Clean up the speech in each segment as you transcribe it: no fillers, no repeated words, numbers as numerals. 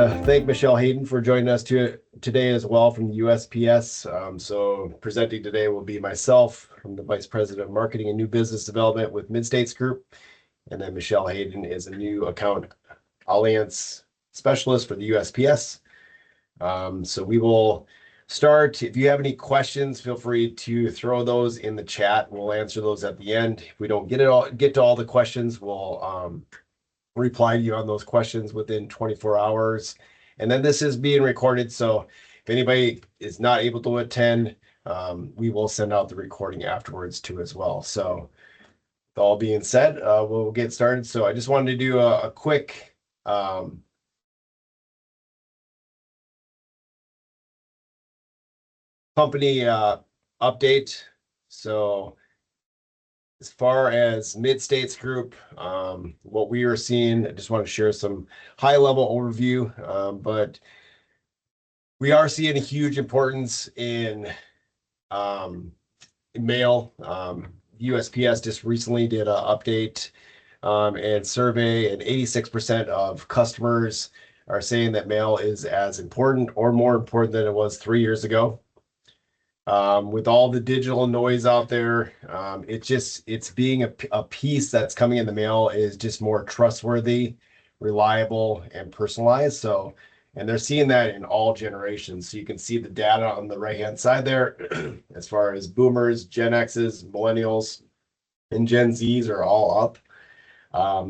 to thank Michelle Hayden for joining us today as well from the USPS. So presenting today will be myself. I'm the Vice President of Marketing and New Business Development with Midstates Group. And then Michelle Hayden is a new account alliance specialist for the USPS. So we will start. If you have any questions, feel free to throw those in the chat. We'll answer those at the end. If we don't get to all the questions, we'll reply to you on those questions within 24 hours. And then this is being recorded, so if anybody is not able to attend, we will send out the recording afterwards too as well. So with all being said, we'll get started. So I just wanted to do a quick company update. So as far as Midstates Group, what we are seeing, I just want to share some high-level overview, but we are seeing a huge importance in mail. USPS just recently did an update and survey, and 86% of customers are saying that mail is as important or more important than it was 3 years ago. With all the digital noise out there, it's being a piece that's coming in the mail is just more trustworthy, reliable, and personalized. So, and they're seeing that in all generations. So you can see the data on the right-hand side there, as far as boomers, Gen X's, millennials, and Gen Z's are all up.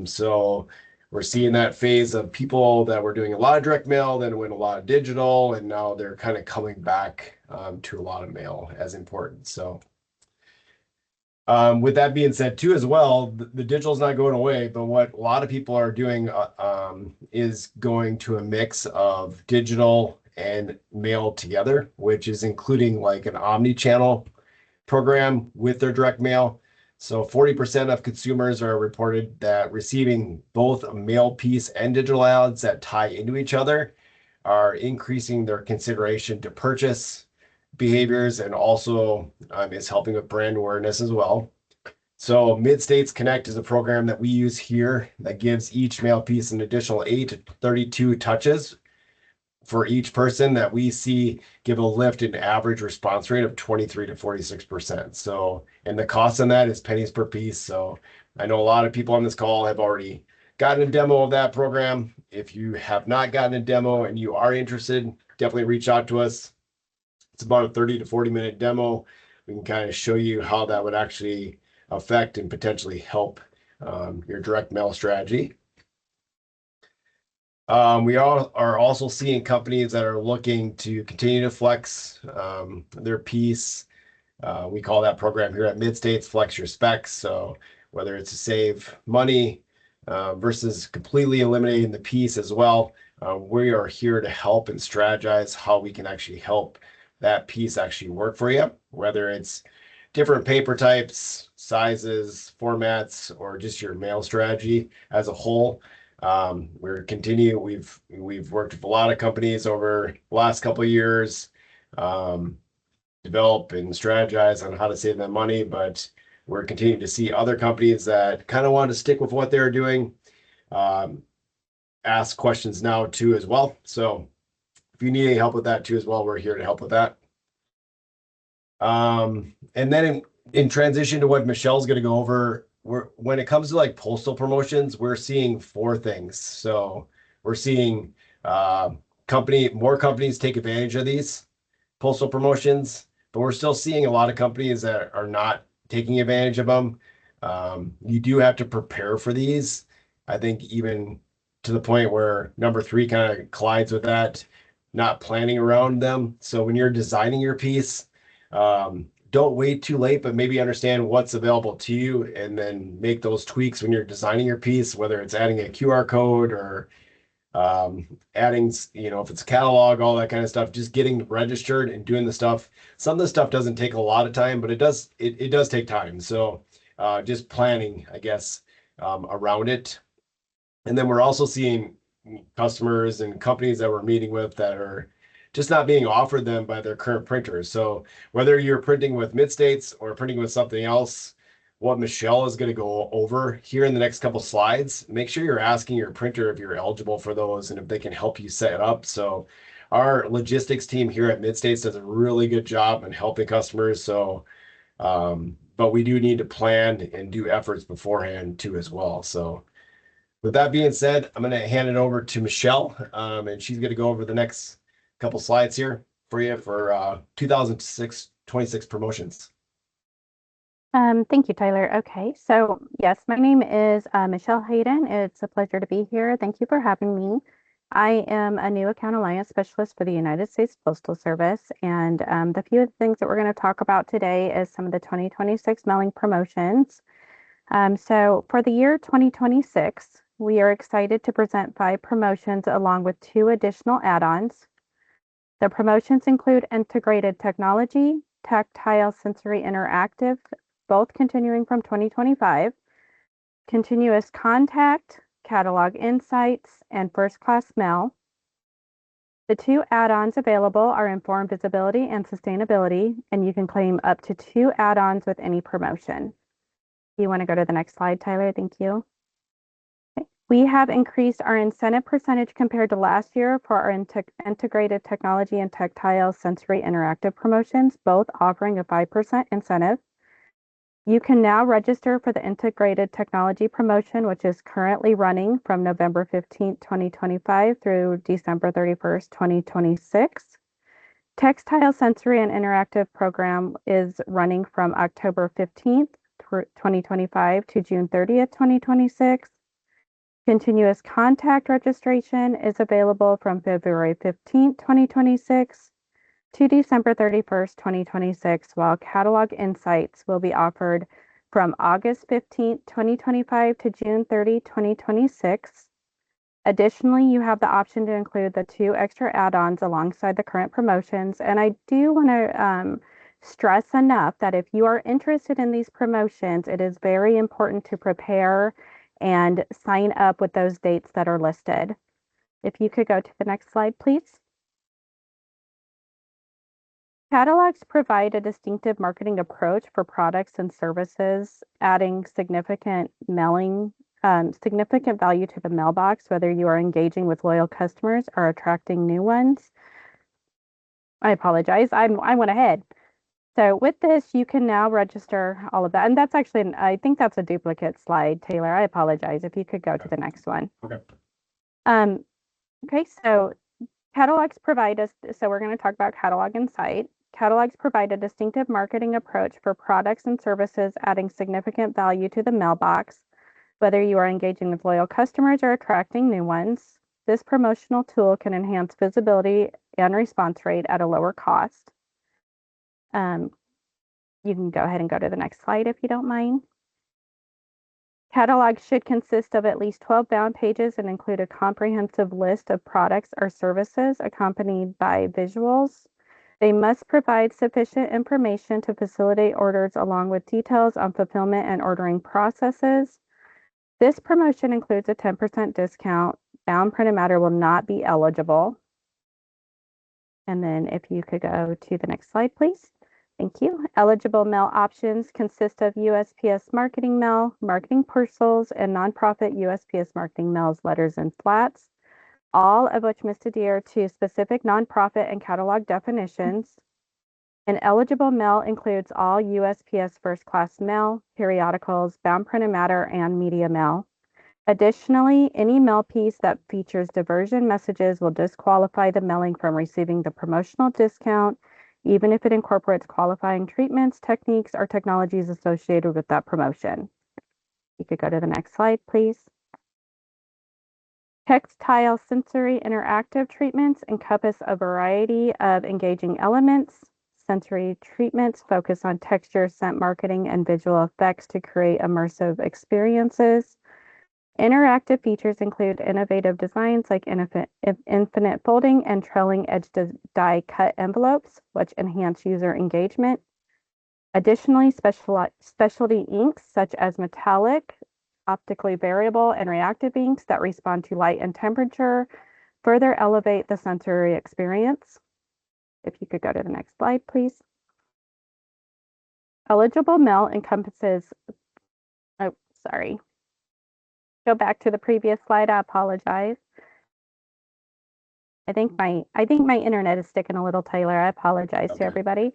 So we're seeing that phase of people that were doing a lot of direct mail, then went a lot of digital, and now they're kind of coming back to a lot of mail as important. So with that being said too as well, the digital is not going away, but what a lot of people are doing is going to a mix of digital and mail together, which is including like an omni-channel program with their direct mail. So 40% of consumers are reported that receiving both a mail piece and digital ads that tie into each other are increasing their consideration to purchase behaviors, and also is helping with brand awareness as well. So Midstates Connect is a program that we use here that gives each mail piece an additional 8 to 32 touches for each person that we see give a lift in average response rate of 23 to 46%. So, and the cost on that is pennies per piece. So I know a lot of people on this call have already gotten a demo of that program. If you have not gotten a demo and you are interested, definitely reach out to us. It's about a 30 to 40-minute demo. We can kind of show you how that would actually affect and potentially help your direct mail strategy. We are also seeing companies that are looking to continue to flex their piece. We call that program here at Midstates Flex Your Specs. So whether it's to save money versus completely eliminating the piece as well, we are here to help and strategize how we can actually help that piece actually work for you, whether it's different paper types, sizes, formats, or just your mail strategy as a whole. We've worked with a lot of companies over the last couple of years, develop and strategize on how to save them money, but we're continuing to see other companies that kind of want to stick with what they're doing, ask questions now too as well. So if you need any help with that too as well, we're here to help with that. And then in transition to what Michelle's going to go over, when it comes to like postal promotions, we're seeing 4 things. So we're seeing more companies take advantage of these postal promotions, but we're still seeing a lot of companies that are not taking advantage of them. You do have to prepare for these. I think even to the point where number 3 kind of collides with that, not planning around them. So when you're designing your piece, don't wait too late, but maybe understand what's available to you and then make those tweaks when you're designing your piece, whether it's adding a QR code or adding, if it's a catalog, all that kind of stuff, just getting registered and doing the stuff. Some of the stuff doesn't take a lot of time, but it does take time. So just planning, I guess, around it. And then we're also seeing customers and companies that we're meeting with that are just not being offered them by their current printers. So whether you're printing with Midstates or printing with something else, what Michelle is going to go over here in the next couple slides. Make sure you're asking your printer if you're eligible for those and if they can help you set it up. So our logistics team here at Midstates does a really good job in helping customers. So, but we do need to plan and do efforts beforehand too as well. So with that being said, I'm going to hand it over to Michelle, and she's going to go over the next couple slides here for you for 2026 promotions. Thank you, Tyler. Okay, so yes, my name is Michelle Hayden. It's a pleasure to be here. Thank you for having me. I am a new account alliance specialist for the United States Postal Service, and the few things that we're going to talk about today is some of the 2026 mailing promotions. So for the year 2026, we are excited to present 5 promotions along with 2 additional add-ons. The promotions include integrated technology, tactile sensory interactive, both continuing from 2025, continuous contact, catalog insights, and first class mail. The 2 add-ons available are informed visibility and sustainability, and you can claim up to 2 add-ons with any promotion. You want to go to the next slide, Tyler? Thank you. Okay. We have increased our incentive percentage compared to last year for our integrated technology and tactile sensory interactive promotions, both offering a 5% incentive. You can now register for the integrated technology promotion, which is currently running from November 15th, 2025 through December 31st, 2026. Tactile sensory and interactive program is running from October 15th, 2025 to June 30th, 2026. Continuous contact registration is available from February 15th, 2026 to December 31st, 2026, while catalog insights will be offered from August 15th, 2025 to June 30, 2026. Additionally, you have the option to include the 2 extra add-ons alongside the current promotions. And I do want to stress enough that if you are interested in these promotions, it is very important to prepare and sign up with those dates that are listed. If you could go to the next slide, please. Catalogs provide a distinctive marketing approach for products and services, adding significant value to the mailbox, whether you are engaging with loyal customers or attracting new ones. I apologize, I went ahead. So with this, you can now register all of that. And that's actually, I think that's a duplicate slide, Taylor. I apologize. If you could go to the next one. Okay. Okay, so catalogs provide us, so we're going to talk about catalog insight. Catalogs provide a distinctive marketing approach for products and services, adding significant value to the mailbox, whether you are engaging with loyal customers or attracting new ones. This promotional tool can enhance visibility and response rate at a lower cost. You can go ahead and go to the next slide if you don't mind. Catalogs should consist of at least 12 bound pages and include a comprehensive list of products or services accompanied by visuals. They must provide sufficient information to facilitate orders along with details on fulfillment and ordering processes. This promotion includes a 10% discount. Bound printed matter will not be eligible. And then if you could go to the next slide, please. Thank you. Eligible mail options consist of USPS marketing mail, marketing parcels, and nonprofit USPS marketing mails, letters, and flats, all of which must adhere to specific nonprofit and catalog definitions. An eligible mail includes all USPS first class mail, periodicals, bound printed matter, and media mail. Additionally, any mail piece that features diversion messages will disqualify the mailing from receiving the promotional discount, even if it incorporates qualifying treatments, techniques, or technologies associated with that promotion. You could go to the next slide, please. Tactile sensory interactive treatments encompass a variety of engaging elements. Sensory treatments focus on texture, scent marketing, and visual effects to create immersive experiences. Interactive features include innovative designs like infinite folding and trailing edge die cut envelopes, which enhance user engagement. Additionally, specialty inks such as metallic, optically variable, and reactive inks that respond to light and temperature further elevate the sensory experience. If you could go to the next slide, please. Eligible mail encompasses Sorry. Go back to the previous slide. I apologize. I think my internet is sticking a little, Taylor. I apologize to everybody.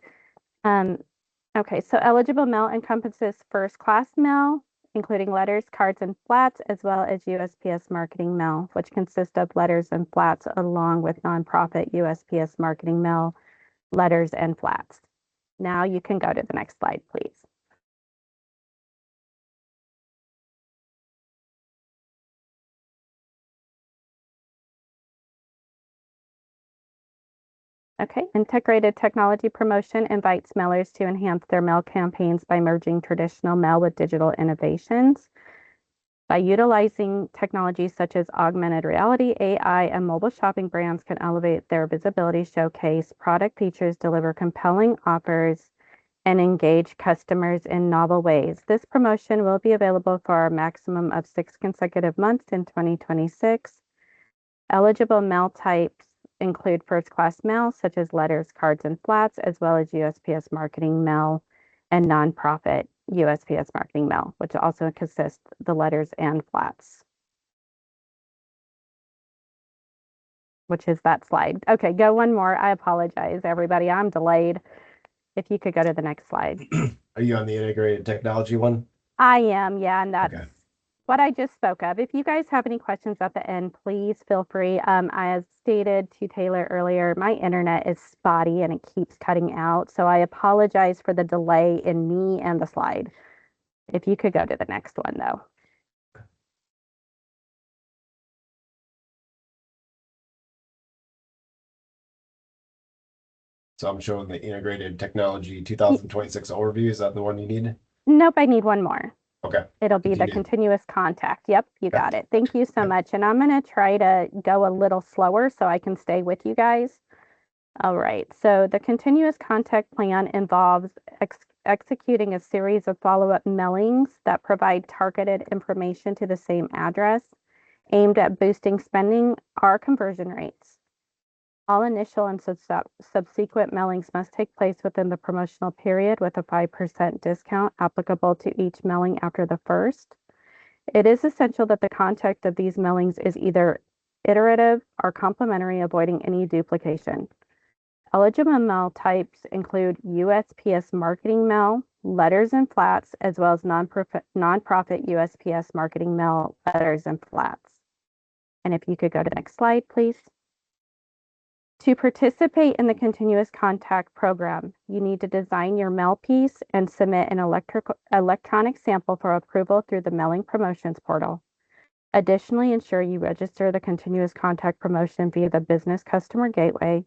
Okay, so eligible mail encompasses first class mail, including letters, cards, and flats, as well as USPS marketing mail, which consists of letters and flats along with nonprofit USPS marketing mail, letters, and flats. Now you can go to the next slide, please. Okay, integrated technology promotion invites mailers to enhance their mail campaigns by merging traditional mail with digital innovations. By utilizing technologies such as augmented reality, AI, and mobile shopping, brands can elevate their visibility, showcase product features, deliver compelling offers, and engage customers in novel ways. This promotion will be available for a maximum of 6 consecutive months in 2026. Eligible mail types include first-class mail, such as letters, cards, and flats, as well as USPS marketing mail and nonprofit USPS marketing mail, which also consists the letters and flats, which is that slide. Okay, go one more. I apologize, everybody. I'm delayed. If you could go to the next slide. Are you on the integrated technology one? I am, yeah, and that's Okay. what I just spoke of. If you guys have any questions at the end, please feel free. As stated to Taylor earlier, my internet is spotty and it keeps cutting out. So I apologize for the delay in me and the slide. If you could go to the next one, though. So I'm showing the integrated technology 2026 overview. Is that the one you need? Nope, I need one more. Okay. It'll be the continuous contact. Yep, you got it. Thank you so much. And I'm going to try to go a little slower so I can stay with you guys. All right, so the continuous contact plan involves executing a series of follow-up mailings that provide targeted information to the same address aimed at boosting spending or conversion rates. All initial and subsequent mailings must take place within the promotional period with a 5% discount applicable to each mailing after the first. It is essential that the content of these mailings is either iterative or complementary, avoiding any duplication. Eligible mail types include USPS marketing mail, letters and flats, as well as nonprofit USPS marketing mail, letters and flats. And if you could go to the next slide, please. To participate in the continuous contact program, you need to design your mail piece and submit an electronic sample for approval through the mailing promotions portal. Additionally, ensure you register the continuous contact promotion via the business customer gateway.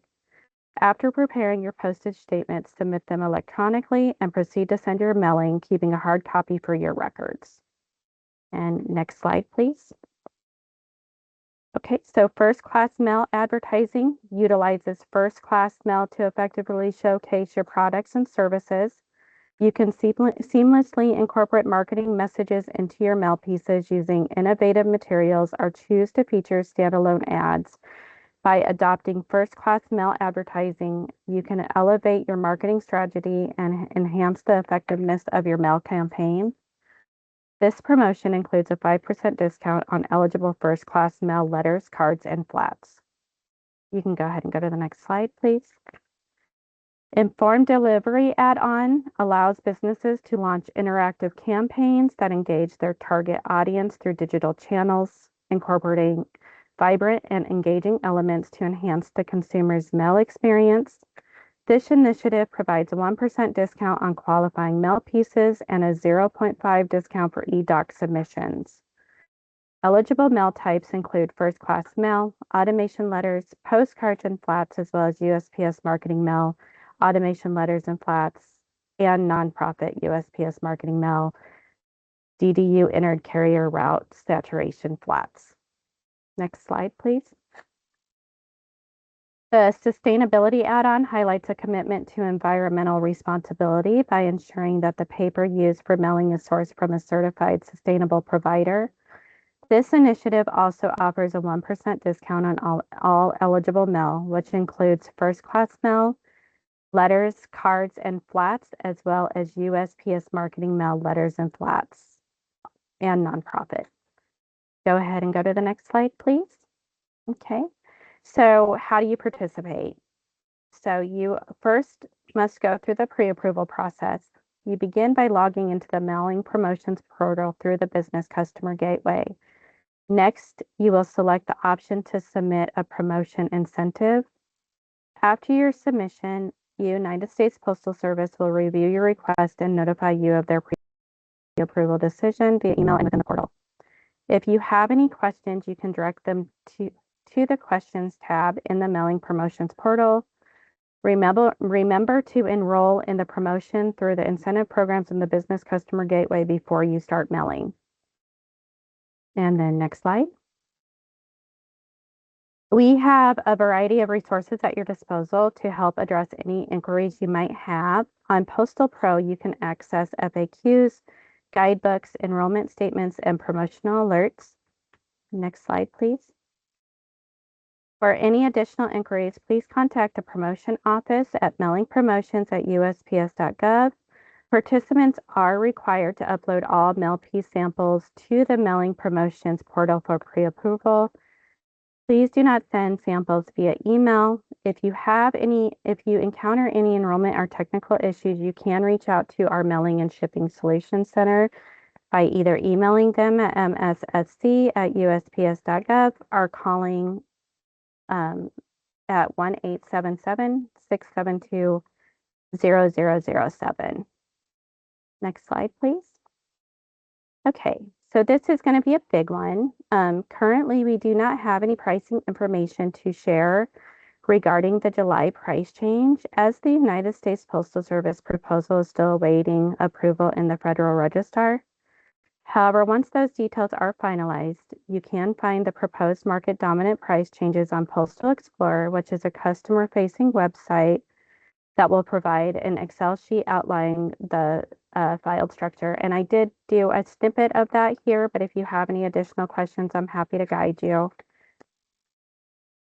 After preparing your postage statements, submit them electronically and proceed to send your mailing, keeping a hard copy for your records. And next slide, please. Okay, so first-class mail advertising utilizes first-class mail to effectively showcase your products and services. You can seamlessly incorporate marketing messages into your mail pieces using innovative materials or choose to feature standalone ads. By adopting first-class mail advertising, you can elevate your marketing strategy and enhance the effectiveness of your mail campaign. This promotion includes a 5% discount on eligible first-class mail letters, cards, and flats. You can go ahead and go to the next slide, please. Informed Delivery add-on allows businesses to launch interactive campaigns that engage their target audience through digital channels, incorporating vibrant and engaging elements to enhance the consumer's mail experience. This initiative provides a 1% discount on qualifying mail pieces and a 0.5 discount for e-doc submissions. Eligible mail types include first-class mail, automation letters, postcards and flats, as well as USPS marketing mail, automation letters and flats, and nonprofit USPS marketing mail, DDU entered carrier route saturation flats. Next slide, please. The sustainability add-on highlights a commitment to environmental responsibility by ensuring that the paper used for mailing is sourced from a certified sustainable provider. This initiative also offers a 1% discount on all eligible mail, which includes first-class mail, letters, cards, and flats, as well as USPS marketing mail, letters, and flats. and nonprofit. Go ahead and go to the next slide, please. Okay, so how do you participate? So you first must go through the pre-approval process. You begin by logging into the mailing promotions portal through the business customer gateway. Next, you will select the option to submit a promotion incentive. After your submission, United States Postal Service will review your request and notify you of their pre-approval decision via email and within the portal. If you have any questions, you can direct them to the questions tab in the mailing promotions portal. Remember to enroll in the promotion through the incentive programs in the business customer gateway before you start mailing. And then next slide. We have a variety of resources at your disposal to help address any inquiries you might have. On Postal Pro, you can access FAQs, guidebooks, enrollment statements, and promotional alerts. Next slide, please. For any additional inquiries, please contact the promotion office at mailingpromotions@usps.gov. Participants are required to upload all mail piece samples to the mailing promotions portal for pre-approval. Please do not send samples via email. If you encounter any enrollment or technical issues, you can reach out to our Mailing and Shipping Solutions Center by either emailing them at mssc@usps.gov or calling at 1-877-672-0007. Next slide, please. Okay, so this is going to be a big one. Currently, we do not have any pricing information to share regarding the July price change, as the United States Postal Service proposal is still awaiting approval in the Federal Register. However, once those details are finalized, you can find the proposed market dominant price changes on Postal Explorer, which is a customer-facing website that will provide an Excel sheet outlining the filed structure. And I did do a snippet of that here, but if you have any additional questions, I'm happy to guide you.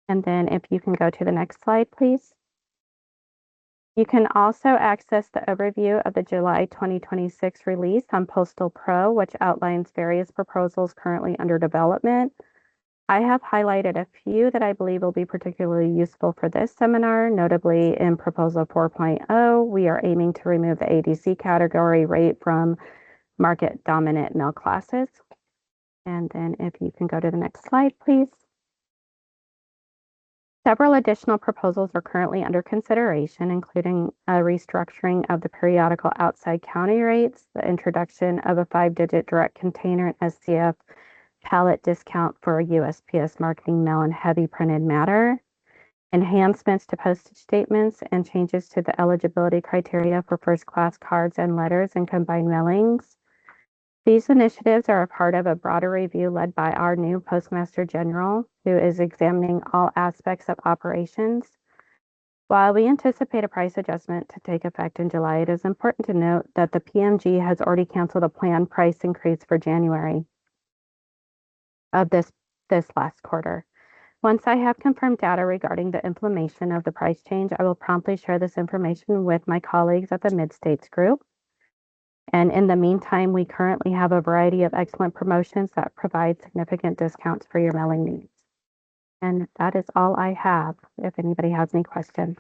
And then if you can go to the next slide, please. You can also access the overview of the July 2026 release on Postal Pro, which outlines various proposals currently under development. I have highlighted a few that I believe will be particularly useful for this seminar, notably in Proposal 4.0, we are aiming to remove the ADC category rate from market dominant mail classes. And then if you can go to the next slide, please. Several additional proposals are currently under consideration, including a restructuring of the periodical outside county rates, the introduction of a 5-digit direct container and SCF pallet discount for USPS marketing mail and heavy printed matter, enhancements to postage statements, and changes to the eligibility criteria for first-class cards and letters and combined mailings. These initiatives are a part of a broader review led by our new Postmaster General, who is examining all aspects of operations. While we anticipate a price adjustment to take effect in July, it is important to note that the PMG has already canceled a planned price increase for January of this last quarter. Once I have confirmed data regarding the implementation of the price change, I will promptly share this information with my colleagues at the Midstates Group. And in the meantime, we currently have a variety of excellent promotions that provide significant discounts for your mailing needs. And that is all I have, if anybody has any questions.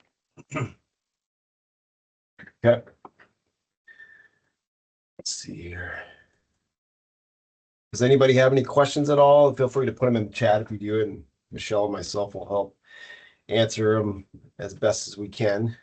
Okay. Let's see here. Does anybody have any questions at all? Feel free to put them in the chat if you do, and Michelle and myself will help answer them as best as we can.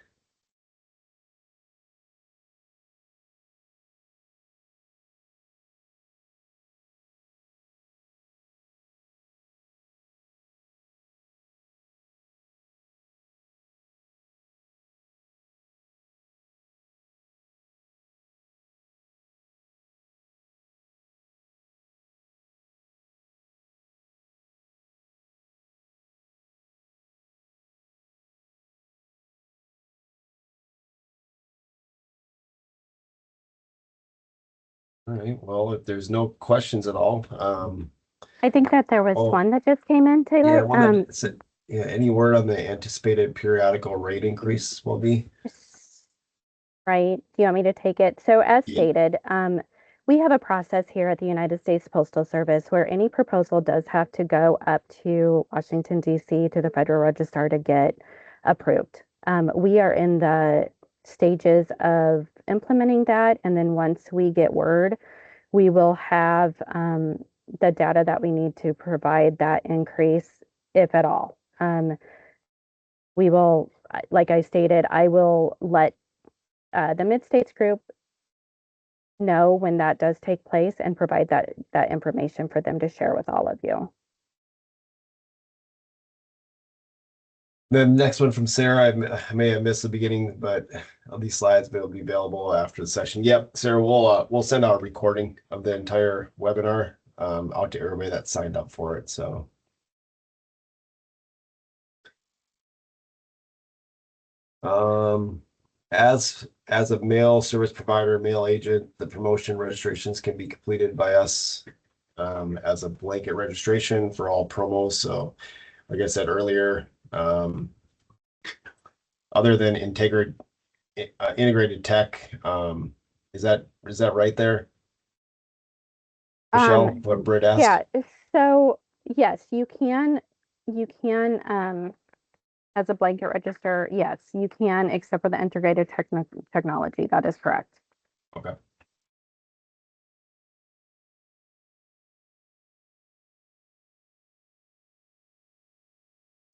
All right, well, if there's no questions at all, I think that there was one that just came in, Taylor. yeah, one that said, yeah, any word on the anticipated periodical rate increase will be? Right. Do you want me to take it? So as Yeah. stated, We have a process here at the United States Postal Service where any proposal does have to go up to Washington, D.C. to the Federal Register to get approved. We are in the stages of implementing that. And then once we get word, we will have the data that we need to provide that increase, if at all. We will, like I stated, I will let the Midstates Group know when that does take place and provide that information for them to share with all of you. The next one from Sarah, I may have missed the beginning, but these slides will be available after the session. Yep, Sarah, we'll send out a recording of the entire webinar out to everybody that signed up for it. So. As a mail service provider, mail agent, the promotion registrations can be completed by us as a blanket registration for all promos. So, like I said earlier, other than integrated tech, is that right there, Michelle? What Britt asked? Yeah. So yes, you can as a blanket register, yes, you can, except for the integrated technology. That is correct. Okay.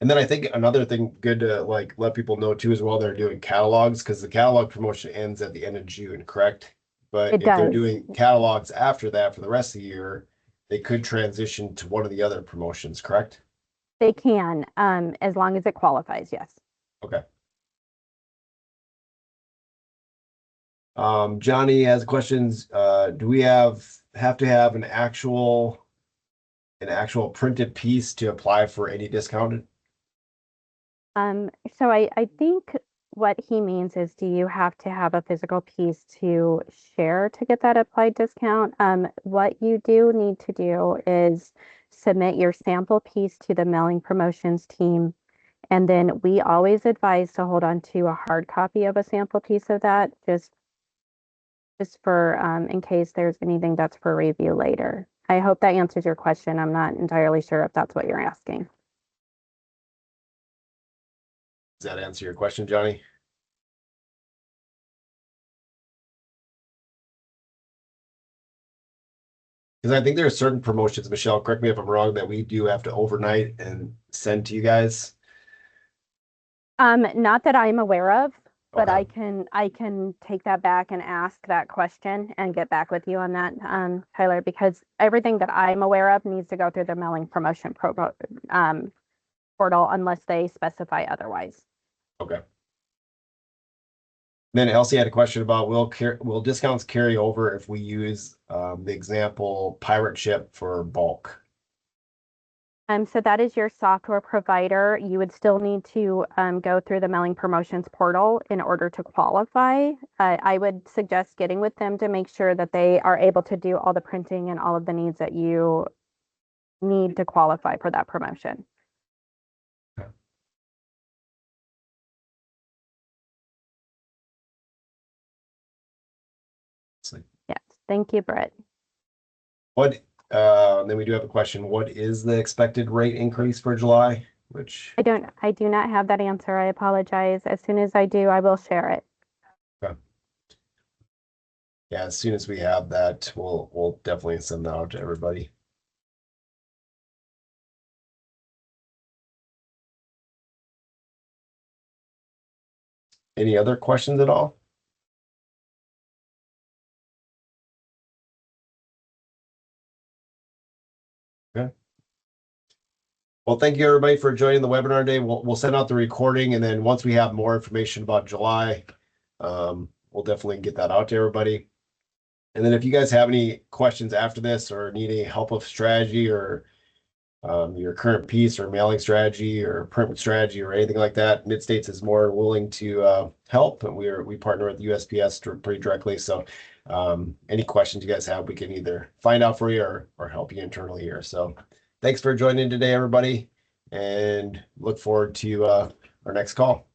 And then I think another thing good to like let people know too as well, they're doing catalogs because the catalog promotion ends at the end of June, correct? But It if they're does. doing catalogs after that for the rest of the year, they could transition to one of the other promotions, correct? They can, as long as it qualifies, yes. Okay. Johnny has questions. Do we have to have an actual printed piece to apply for any discounted? So I think what he means is, do you have to have a physical piece to share to get that applied discount? What you do need to do is submit your sample piece to the mailing promotions team. And then we always advise to hold on to a hard copy of a sample piece of that, just for in case there's anything that's for review later. I hope that answers your question. I'm not entirely sure if that's what you're asking. Does that answer your question, Johnny? Because I think there are certain promotions, Michelle, correct me if I'm wrong, that we do have to overnight and send to you guys. Not that I'm aware of, but Okay. I can take that back and ask that question and get back with you on that, Tyler, because everything that I'm aware of needs to go through the mailing promotion portal unless they specify otherwise. Okay. Then Elsie had a question about will discounts carry over if we use the example pirate ship for bulk? So that is your software provider. You would still need to go through the mailing promotions portal in order to qualify. I would suggest getting with them to make sure that they are able to do all the printing and all of the needs that you need to qualify for that promotion. Yes, thank you, Britt. Then we do have a question. What is the expected rate increase for July? I do not have that answer. I apologize. As soon as I do, I will share it. Okay. Yeah, as soon as we have that, we'll definitely send that out to everybody. Any other questions at all? Okay. Well, thank you everybody for joining the webinar today. We'll send out the recording, and then once we have more information about July, we'll definitely get that out to everybody. And then if you guys have any questions after this or need any help with strategy or your current piece or mailing strategy or print strategy or anything like that, Midstates is more willing to help, and we partner with USPS pretty directly. So any questions you guys have, we can either find out for you or help you internally here. So thanks for joining today, everybody, and look forward to our next call.